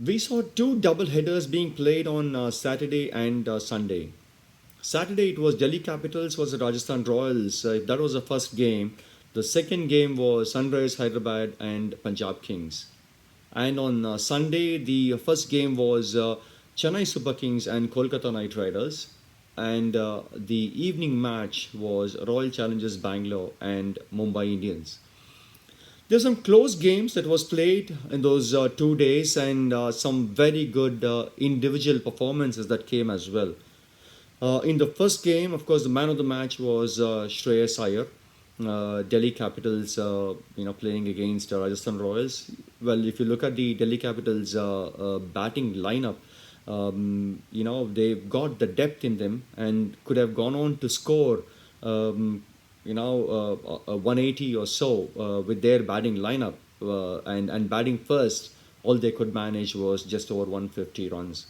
We saw two double headers being played on Saturday and Sunday. Saturday it was Delhi Capitals was the Rajasthan Royals. That was the first game. The second game was Sunrise Hyderabad and Punjab Kings. And on Sunday, the first game was Chennai Super Kings and Kolkata Knight Riders. And the evening match was Royal Challengers Bangalore and Mumbai Indians. There's some close games that was played in those 2 days, and some very good individual performances that came as well. In the first game, of course, the man of the match was Shreyas Iyer, Delhi Capitals, playing against Rajasthan Royals. Well, if you look at the Delhi Capitals batting lineup, they've got the depth in them and could have gone on to score, 180 or so with their batting lineup, and batting first. All they could manage was just over 150 runs.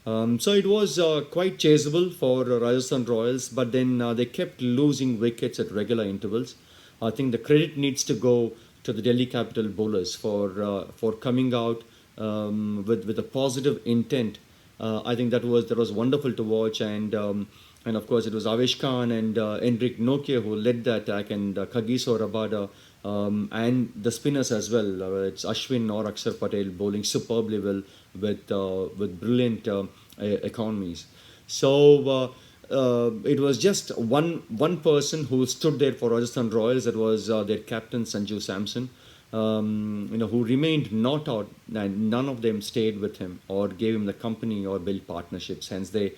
So it was quite chaseable for Rajasthan Royals, but then they kept losing wickets at regular intervals. I think the credit needs to go to the Delhi Capital bowlers for coming out with a positive intent. I think that was wonderful to watch, and of course it was Avesh Khan and Enric Nokia who led the attack, and Kagiso Rabada, and the spinners as well. It's Ashwin or Akshar Patel bowling superbly well with brilliant economies. So it was just one person who stood there for Rajasthan Royals. That was their captain Sanju Samson, who remained not out, and none of them stayed with him or gave him the company or built partnerships. Hence they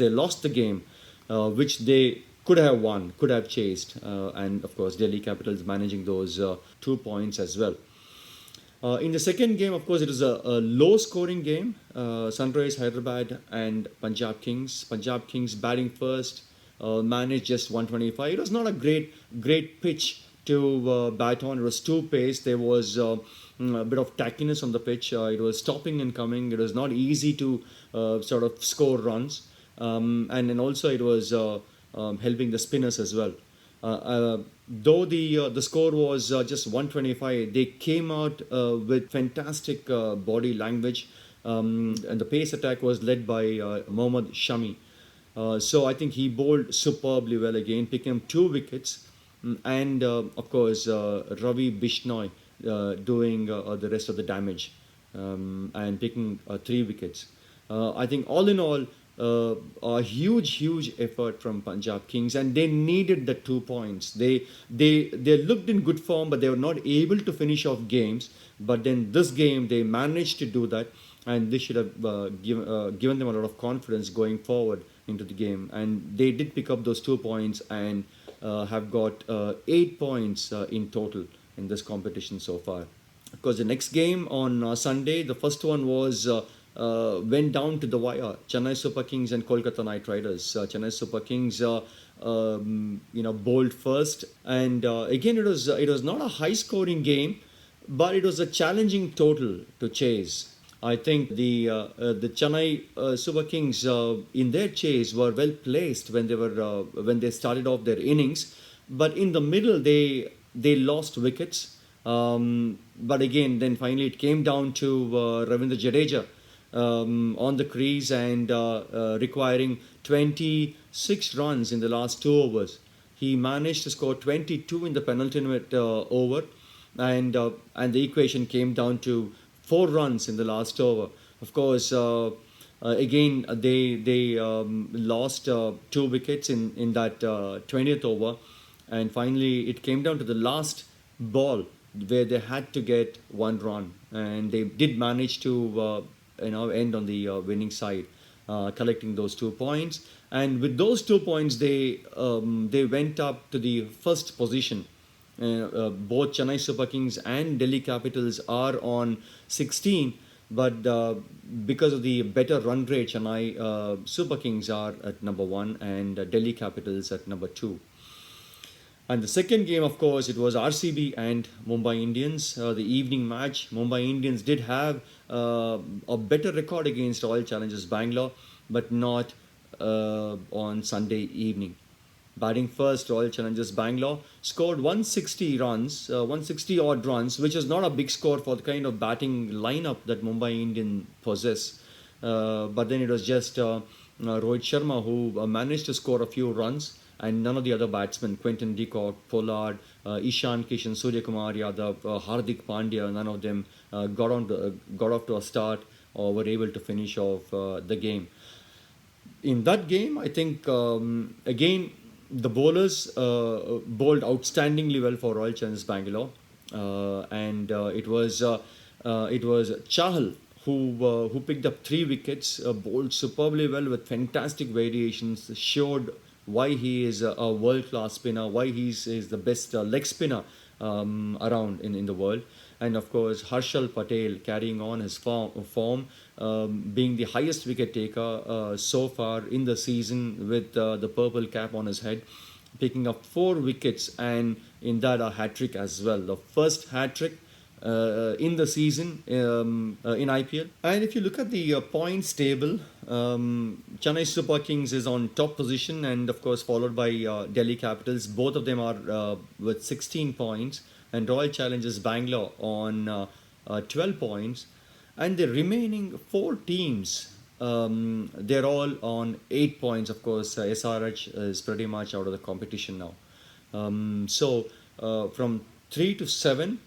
lost the game, which they could have won, could have chased, and of course Delhi Capitals managing those 2 points as well. In the second game, of course, it was a low-scoring game. Sunrise Hyderabad and Punjab Kings. Punjab Kings batting first, managed just 125. It was not a great pitch to bat on. It was two pace. There was a bit of tackiness on the pitch. It was stopping and coming. It was not easy to sort of score runs, and then also it was helping the spinners as well. Though the score was just 125, they came out with fantastic body language, and the pace attack was led by Mohammad Shami. So I think he bowled superbly well again, picking up 2 wickets, and of course Ravi Bishnoi doing the rest of the damage, and picking 3 wickets. I think all in all, a huge effort from Punjab Kings, and they needed the 2 points. They looked in good form, but they were not able to finish off games. But then this game they managed to do that, and this should have given them a lot of confidence going forward into the game. And they did pick up those 2 points and have got 8 points in total in this competition so far. Of course, the next game on Sunday, the first one was. Went down to the wire. Chennai Super Kings and Kolkata Knight Riders. Chennai Super Kings, bowled first, and again it was not a high-scoring game, but it was a challenging total to chase. I think the Chennai Super Kings in their chase were well placed when they started off their innings, but in the middle they lost wickets. But again, then finally it came down to Ravindra Jadeja on the crease, and requiring 26 runs in the last 2 overs. He managed to score 22 in the penultimate over, and the equation came down to 4 runs in the last over. Of course, again they lost 2 wickets in that 20th over, and finally it came down to the last ball where they had to get 1 run, and they did manage to end on the winning side, collecting those 2 points. And with those 2 points, they went up to the first position. Both Chennai Super Kings and Delhi Capitals are on 16, but because of the better run rate, Chennai Super Kings are at number 1 and Delhi Capitals at number 2. And the second game, of course, it was RCB and Mumbai Indians. The evening match, Mumbai Indians did have a better record against Royal Challengers Bangalore, but not on Sunday evening. batting first, Royal Challengers Bangalore scored 160 runs, 160 odd runs, which is not a big score for the kind of batting lineup that Mumbai Indian possess. But then it was just Rohit Sharma who managed to score a few runs, and none of the other batsmen, Quinton de Kock, Pollard, Ishan Kishan, Surya Kumar Yadav, Hardik Pandya, none of them got off to a start or were able to finish off the game. In that game, I think again the bowlers bowled outstandingly well for Royal Challengers Bangalore, and it was Chahal who picked up 3 wickets, bowled superbly well with fantastic variations, showed why he is a world class spinner, why is the best leg spinner around in the world. And of course, Harshal Patel carrying on his form being the highest wicket taker so far in the season with the purple cap on his head, picking up 4 wickets, and in that a hat trick as well. The first hat trick in the season in IPL. And if you look at the points table, Chennai Super Kings is on top position, and of course followed by Delhi Capitals. Both of them are with 16 points, and Royal Challengers Bangalore on 12 points, and the remaining 4 teams. They're all on 8 points. Of course, SRH is pretty much out of the competition now. From 3 to 7,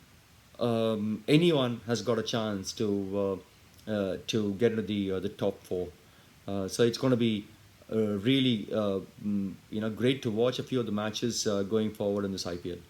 anyone has got a chance to get into the top 4. So it's going to be really great to watch a few of the matches going forward in this IPL.